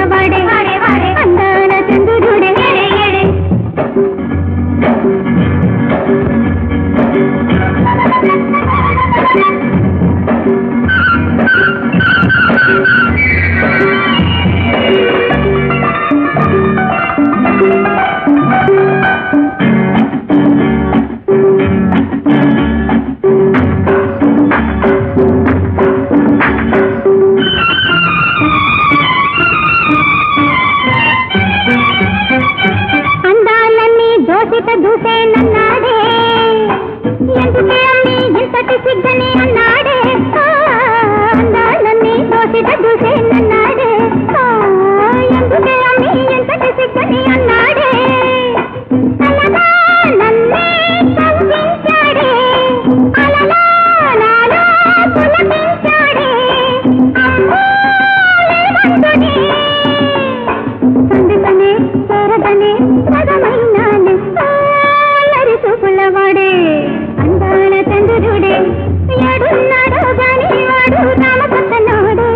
వాడే అందాల చంద్రుడే దూసే నన్నాడే ఎందుకే అన్ని ఇంతటి సిగ్గని అన్నాడే అందాలన్నీ దోసిట దూసే నన్నాడే ఎందుకే అన్ని ఇంతటి సిగ్గని అన్నాడే అలగా నన్నే కవ్వించాడే అలలా నాలో పులకించాడే అమ్మోలే సందుకనే చేరదనే సగమైనానే వాడే అందాల చంద్రుడే ఎడున్నాడో గాని వాడు రామపక్కనోడే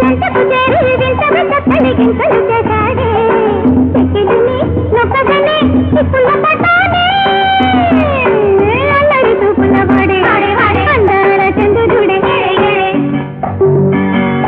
చెంతకు చేరి వింతగా చక్కని గింతలు చేశాడే చెక్కిలిని నొక్కగానే చిక్కుల పట్టాడే అల్లరి చూపుల వాడే అందాల చంద్రుడే అందాల చంద్రుడే